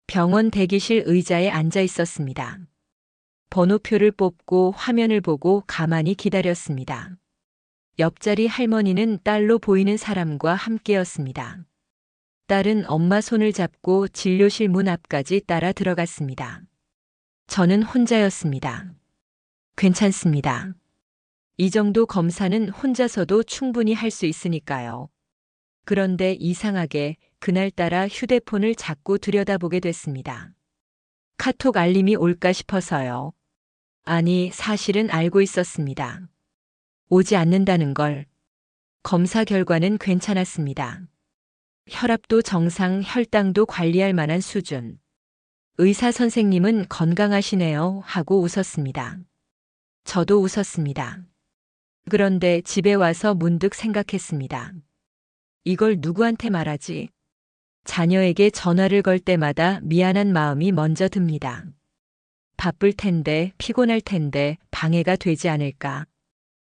병원 대기실 의자에 앉아 있었습니다. 번호표를 뽑고 화면을 보고 가만히 기다렸습니다. 옆자리 할머니는 딸로 보이는 사람과 함께였습니다. 딸은 엄마 손을 잡고 진료실 문 앞까지 따라 들어갔습니다. 저는 혼자였습니다. 괜찮습니다. 이 정도 검사는 혼자서도 충분히 할 수 있으니까요. 그런데 이상하게 그날따라 휴대폰을 자꾸 들여다보게 됐습니다. 카톡 알림이 올까 싶어서요. 아니, 사실은 알고 있었습니다. 오지 않는다는 걸. 검사 결과는 괜찮았습니다. 혈압도 정상, 혈당도 관리할 만한 수준. 의사 선생님은 건강하시네요 하고 웃었습니다. 저도 웃었습니다. 그런데 집에 와서 문득 생각했습니다. 이걸 누구한테 말하지? 자녀에게 전화를 걸 때마다 미안한 마음이 먼저 듭니다. 바쁠 텐데, 피곤할 텐데 방해가 되지 않을까.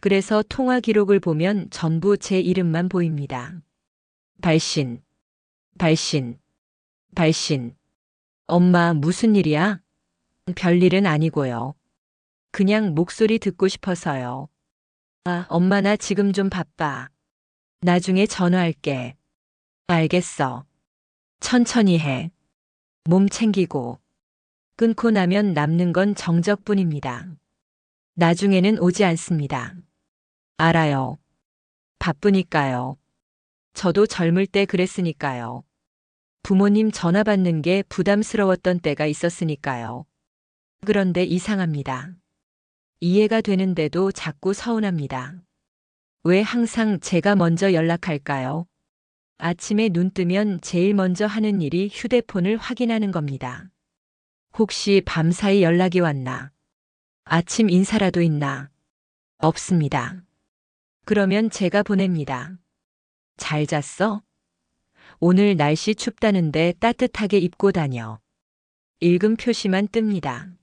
그래서 통화 기록을 보면 전부 제 이름만 보입니다. 발신, 발신, 발신. 엄마, 무슨 일이야? 별일은 아니고요. 그냥 목소리 듣고 싶어서요. 아, 엄마 나 지금 좀 바빠. 나중에 전화할게. 알겠어. 천천히 해. 몸 챙기고. 끊고 나면 남는 건 정적뿐입니다. 나중에는 오지 않습니다. 알아요. 바쁘니까요. 저도 젊을 때 그랬으니까요. 부모님 전화 받는 게 부담스러웠던 때가 있었으니까요. 그런데 이상합니다. 이해가 되는데도 자꾸 서운합니다. 왜 항상 제가 먼저 연락할까요? 아침에 눈 뜨면 제일 먼저 하는 일이 휴대폰을 확인하는 겁니다. 혹시 밤사이 연락이 왔나? 아침 인사라도 있나? 없습니다. 그러면 제가 보냅니다. 잘 잤어? 오늘 날씨 춥다는데 따뜻하게 입고 다녀. 읽음 표시만 뜹니다.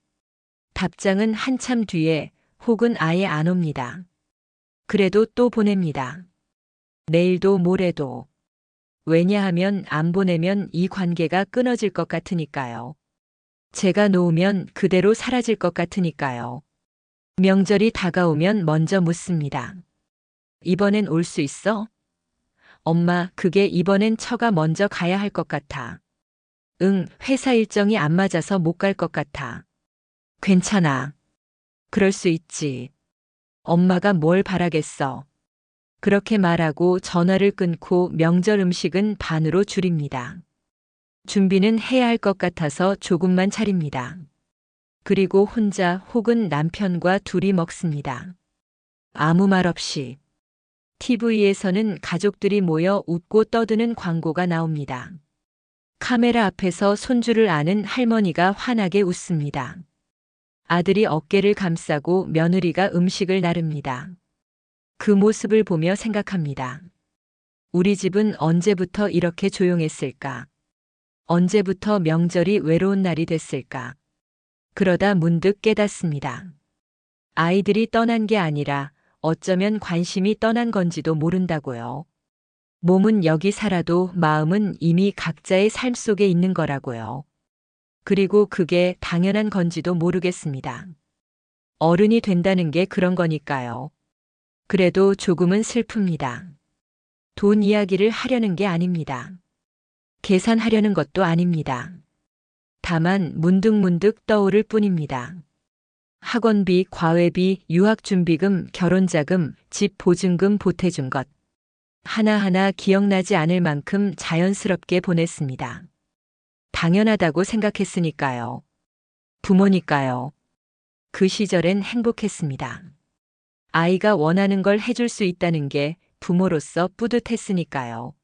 답장은 한참 뒤에 혹은 아예 안 옵니다. 그래도 또 보냅니다. 내일도 모레도. 왜냐하면 안 보내면 이 관계가 끊어질 것 같으니까요. 제가 놓으면 그대로 사라질 것 같으니까요. 명절이 다가오면 먼저 묻습니다. 이번엔 올 수 있어? 엄마, 그게 이번엔 처가 먼저 가야 할 것 같아. 응, 회사 일정이 안 맞아서 못 갈 것 같아. 괜찮아. 그럴 수 있지. 엄마가 뭘 바라겠어. 그렇게 말하고 전화를 끊고 명절 음식은 반으로 줄입니다. 준비는 해야 할 것 같아서 조금만 차립니다. 그리고 혼자 혹은 남편과 둘이 먹습니다. 아무 말 없이. TV에서는 가족들이 모여 웃고 떠드는 광고가 나옵니다. 카메라 앞에서 손주를 아는 할머니가 환하게 웃습니다. 아들이 어깨를 감싸고 며느리가 음식을 나릅니다. 그 모습을 보며 생각합니다. 우리 집은 언제부터 이렇게 조용했을까? 언제부터 명절이 외로운 날이 됐을까? 그러다 문득 깨닫습니다. 아이들이 떠난 게 아니라 어쩌면 관심이 떠난 건지도 모른다고요. 몸은 여기 살아도 마음은 이미 각자의 삶 속에 있는 거라고요. 그리고 그게 당연한 건지도 모르겠습니다. 어른이 된다는 게 그런 거니까요. 그래도 조금은 슬픕니다. 돈 이야기를 하려는 게 아닙니다. 계산하려는 것도 아닙니다. 다만 문득문득 떠오를 뿐입니다. 학원비, 과외비, 유학준비금, 결혼자금, 집 보증금 보태준 것. 하나하나 기억나지 않을 만큼 자연스럽게 보냈습니다. 당연하다고 생각했으니까요. 부모니까요. 그 시절엔 행복했습니다. 아이가 원하는 걸 해줄 수 있다는 게 부모로서 뿌듯했으니까요.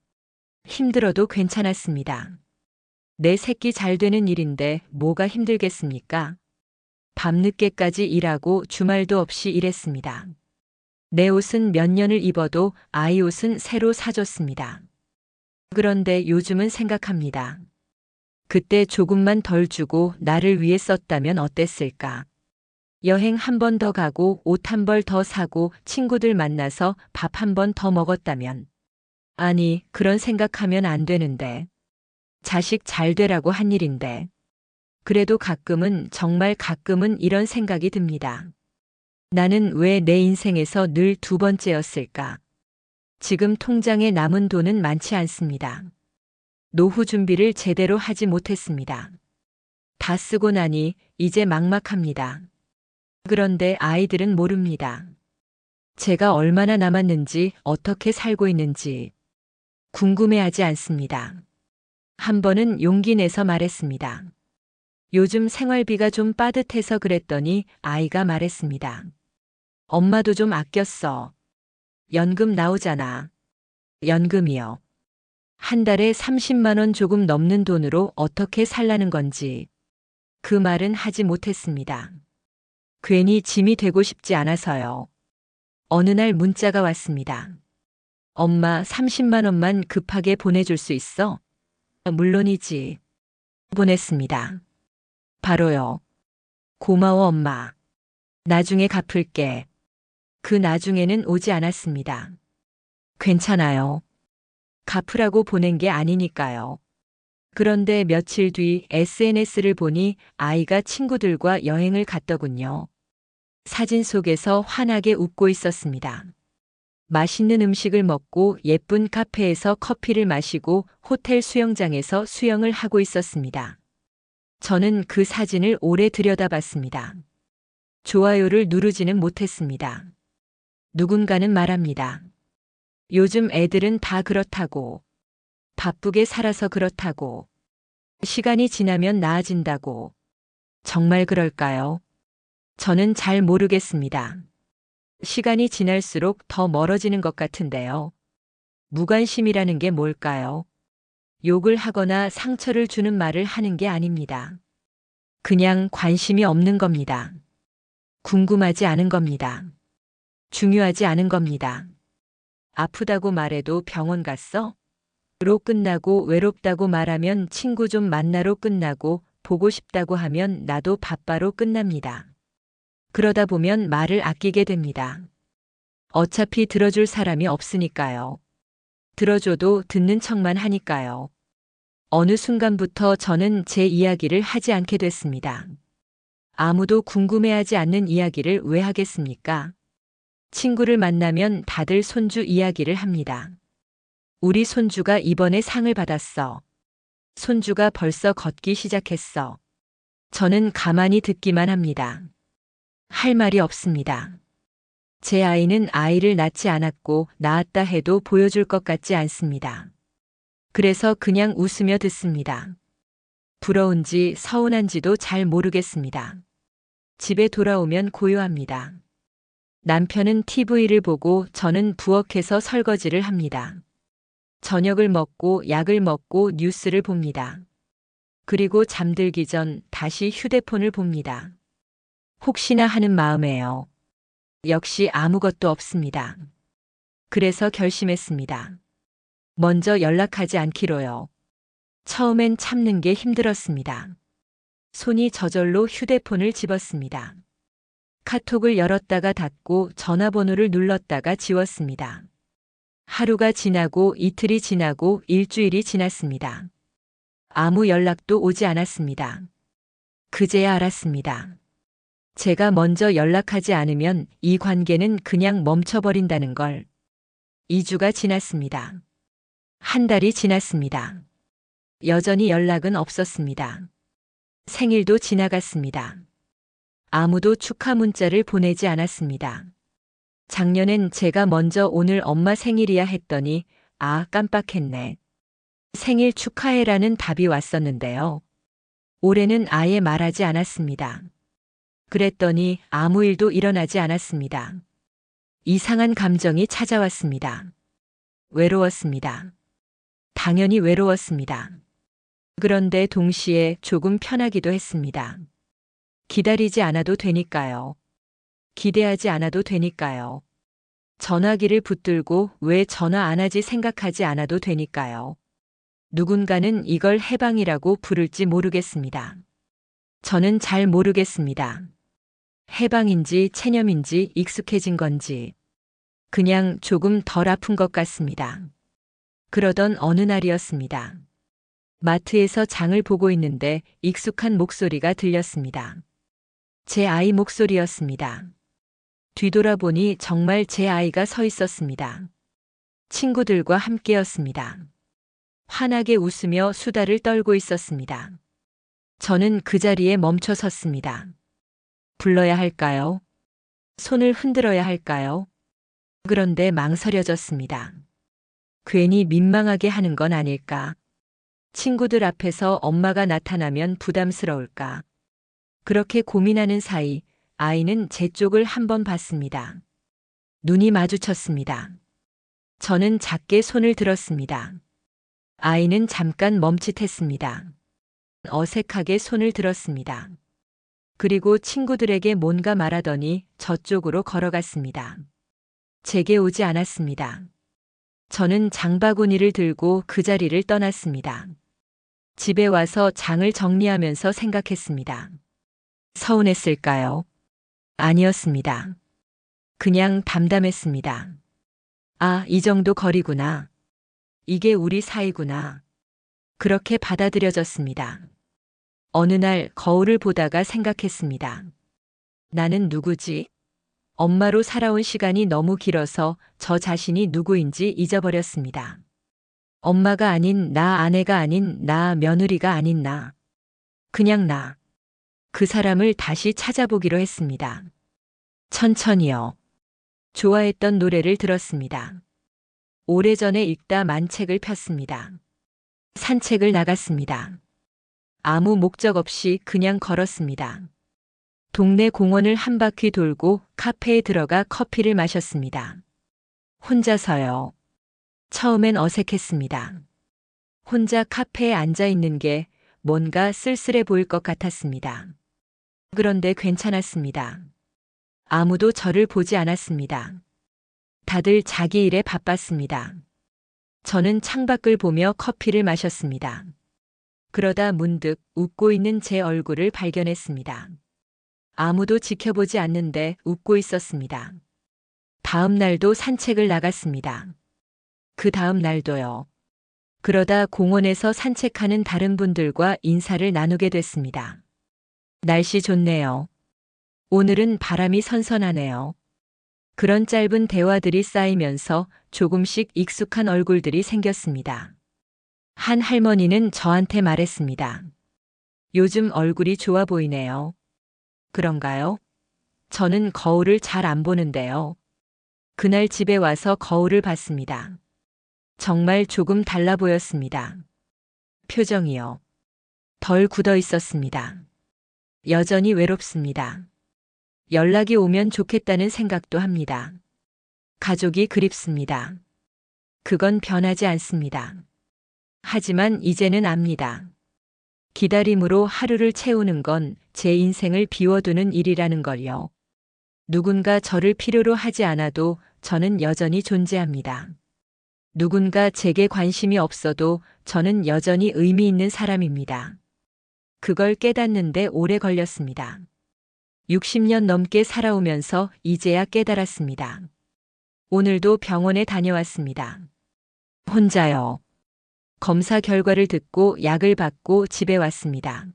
힘들어도 괜찮았습니다. 내 새끼 잘 되는 일인데 뭐가 힘들겠습니까? 밤늦게까지 일하고 주말도 없이 일했습니다. 내 옷은 몇 년을 입어도 아이 옷은 새로 사줬습니다. 그런데 요즘은 생각합니다. 그때 조금만 덜 주고 나를 위해 썼다면 어땠을까? 여행 한 번 더 가고 옷 한 벌 더 사고 친구들 만나서 밥 한 번 더 먹었다면. 아니, 그런 생각하면 안 되는데. 자식 잘 되라고 한 일인데. 그래도 가끔은, 정말 가끔은 이런 생각이 듭니다. 나는 왜 내 인생에서 늘 두 번째였을까? 지금 통장에 남은 돈은 많지 않습니다. 노후 준비를 제대로 하지 못했습니다. 다 쓰고 나니 이제 막막합니다. 그런데 아이들은 모릅니다. 제가 얼마나 남았는지, 어떻게 살고 있는지 궁금해하지 않습니다. 한 번은 용기 내서 말했습니다. 요즘 생활비가 좀 빠듯해서 그랬더니 아이가 말했습니다. 엄마도 좀 아꼈어. 연금 나오잖아. 연금이요. 한 달에 30만 원 조금 넘는 돈으로 어떻게 살라는 건지. 그 말은 하지 못했습니다. 괜히 짐이 되고 싶지 않아서요. 어느 날 문자가 왔습니다. 엄마 30만 원만 급하게 보내줄 수 있어? 물론이지. 보냈습니다. 바로요. 고마워 엄마. 나중에 갚을게. 그 나중에는 오지 않았습니다. 괜찮아요. 갚으라고 보낸 게 아니니까요. 그런데 며칠 뒤 SNS를 보니 아이가 친구들과 여행을 갔더군요. 사진 속에서 환하게 웃고 있었습니다. 맛있는 음식을 먹고 예쁜 카페에서 커피를 마시고 호텔 수영장에서 수영을 하고 있었습니다. 저는 그 사진을 오래 들여다봤습니다. 좋아요를 누르지는 못했습니다. 누군가는 말합니다. 요즘 애들은 다 그렇다고. 바쁘게 살아서 그렇다고. 시간이 지나면 나아진다고. 정말 그럴까요? 저는 잘 모르겠습니다. 시간이 지날수록 더 멀어지는 것 같은데요. 무관심이라는 게 뭘까요? 욕을 하거나 상처를 주는 말을 하는 게 아닙니다. 그냥 관심이 없는 겁니다. 궁금하지 않은 겁니다. 중요하지 않은 겁니다. 아프다고 말해도 병원 갔어? 로 끝나고 외롭다고 말하면 친구 좀 만나러 끝나고 보고 싶다고 하면 나도 바빠로 끝납니다. 그러다 보면 말을 아끼게 됩니다. 어차피 들어줄 사람이 없으니까요. 들어줘도 듣는 척만 하니까요. 어느 순간부터 저는 제 이야기를 하지 않게 됐습니다. 아무도 궁금해하지 않는 이야기를 왜 하겠습니까? 친구를 만나면 다들 손주 이야기를 합니다. 우리 손주가 이번에 상을 받았어. 손주가 벌써 걷기 시작했어. 저는 가만히 듣기만 합니다. 할 말이 없습니다. 제 아이는 아이를 낳지 않았고 낳았다 해도 보여줄 것 같지 않습니다. 그래서 그냥 웃으며 듣습니다. 부러운지 서운한지도 잘 모르겠습니다. 집에 돌아오면 고요합니다. 남편은 TV를 보고 저는 부엌에서 설거지를 합니다. 저녁을 먹고 약을 먹고 뉴스를 봅니다. 그리고 잠들기 전 다시 휴대폰을 봅니다. 혹시나 하는 마음에요. 역시 아무것도 없습니다. 그래서 결심했습니다. 먼저 연락하지 않기로요. 처음엔 참는 게 힘들었습니다. 손이 저절로 휴대폰을 집었습니다. 카톡을 열었다가 닫고 전화번호를 눌렀다가 지웠습니다. 하루가 지나고 이틀이 지나고 일주일이 지났습니다. 아무 연락도 오지 않았습니다. 그제야 알았습니다. 제가 먼저 연락하지 않으면 이 관계는 그냥 멈춰버린다는 걸. 2주가 지났습니다. 한 달이 지났습니다. 여전히 연락은 없었습니다. 생일도 지나갔습니다. 아무도 축하 문자를 보내지 않았습니다. 작년엔 제가 먼저 오늘 엄마 생일이야 했더니 아, 깜빡했네. 생일 축하해라는 답이 왔었는데요. 올해는 아예 말하지 않았습니다. 그랬더니 아무 일도 일어나지 않았습니다. 이상한 감정이 찾아왔습니다. 외로웠습니다. 당연히 외로웠습니다. 그런데 동시에 조금 편하기도 했습니다. 기다리지 않아도 되니까요. 기대하지 않아도 되니까요. 전화기를 붙들고 왜 전화 안 하지 생각하지 않아도 되니까요. 누군가는 이걸 해방이라고 부를지 모르겠습니다. 저는 잘 모르겠습니다. 해방인지 체념인지 익숙해진 건지 그냥 조금 덜 아픈 것 같습니다. 그러던 어느 날이었습니다. 마트에서 장을 보고 있는데 익숙한 목소리가 들렸습니다. 제 아이 목소리였습니다. 뒤돌아보니 정말 제 아이가 서 있었습니다. 친구들과 함께였습니다. 환하게 웃으며 수다를 떨고 있었습니다. 저는 그 자리에 멈춰 섰습니다. 불러야 할까요? 손을 흔들어야 할까요? 그런데 망설여졌습니다. 괜히 민망하게 하는 건 아닐까? 친구들 앞에서 엄마가 나타나면 부담스러울까? 그렇게 고민하는 사이 아이는 제 쪽을 한번 봤습니다. 눈이 마주쳤습니다. 저는 작게 손을 들었습니다. 아이는 잠깐 멈칫했습니다. 어색하게 손을 들었습니다. 그리고 친구들에게 뭔가 말하더니 저쪽으로 걸어갔습니다. 제게 오지 않았습니다. 저는 장바구니를 들고 그 자리를 떠났습니다. 집에 와서 장을 정리하면서 생각했습니다. 서운했을까요? 아니었습니다. 그냥 담담했습니다. 아, 이 정도 거리구나. 이게 우리 사이구나. 그렇게 받아들여졌습니다. 어느 날 거울을 보다가 생각했습니다. 나는 누구지? 엄마로 살아온 시간이 너무 길어서 저 자신이 누구인지 잊어버렸습니다. 엄마가 아닌 나, 아내가 아닌 나, 며느리가 아닌 나. 그냥 나. 그 사람을 다시 찾아보기로 했습니다. 천천히요. 좋아했던 노래를 들었습니다. 오래전에 읽다 만 책을 폈습니다. 산책을 나갔습니다. 아무 목적 없이 그냥 걸었습니다. 동네 공원을 한 바퀴 돌고 카페에 들어가 커피를 마셨습니다. 혼자서요. 처음엔 어색했습니다. 혼자 카페에 앉아 있는 게 뭔가 쓸쓸해 보일 것 같았습니다. 그런데 괜찮았습니다. 아무도 저를 보지 않았습니다. 다들 자기 일에 바빴습니다. 저는 창밖을 보며 커피를 마셨습니다. 그러다 문득 웃고 있는 제 얼굴을 발견했습니다. 아무도 지켜보지 않는데 웃고 있었습니다. 다음 날도 산책을 나갔습니다. 그 다음 날도요. 그러다 공원에서 산책하는 다른 분들과 인사를 나누게 됐습니다. 날씨 좋네요. 오늘은 바람이 선선하네요. 그런 짧은 대화들이 쌓이면서 조금씩 익숙한 얼굴들이 생겼습니다. 한 할머니는 저한테 말했습니다. 요즘 얼굴이 좋아 보이네요. 그런가요? 저는 거울을 잘 안 보는데요. 그날 집에 와서 거울을 봤습니다. 정말 조금 달라 보였습니다. 표정이요. 덜 굳어 있었습니다. 여전히 외롭습니다. 연락이 오면 좋겠다는 생각도 합니다. 가족이 그립습니다. 그건 변하지 않습니다. 하지만 이제는 압니다. 기다림으로 하루를 채우는 건 제 인생을 비워두는 일이라는 걸요. 누군가 저를 필요로 하지 않아도 저는 여전히 존재합니다. 누군가 제게 관심이 없어도 저는 여전히 의미 있는 사람입니다. 그걸 깨닫는데 오래 걸렸습니다. 60년 넘게 살아오면서 이제야 깨달았습니다. 오늘도 병원에 다녀왔습니다. 혼자요. 검사 결과를 듣고 약을 받고 집에 왔습니다.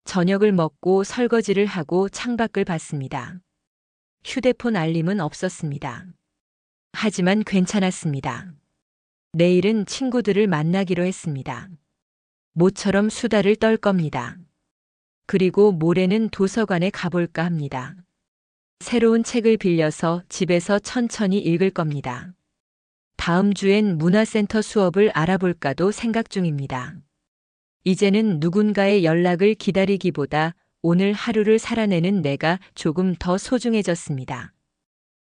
저녁을 먹고 설거지를 하고 창밖을 봤습니다. 휴대폰 알림은 없었습니다. 하지만 괜찮았습니다. 내일은 친구들을 만나기로 했습니다. 모처럼 수다를 떨 겁니다. 그리고 모레는 도서관에 가볼까 합니다. 새로운 책을 빌려서 집에서 천천히 읽을 겁니다. 다음 주엔 문화센터 수업을 알아볼까도 생각 중입니다. 이제는 누군가의 연락을 기다리기보다 오늘 하루를 살아내는 내가 조금 더 소중해졌습니다.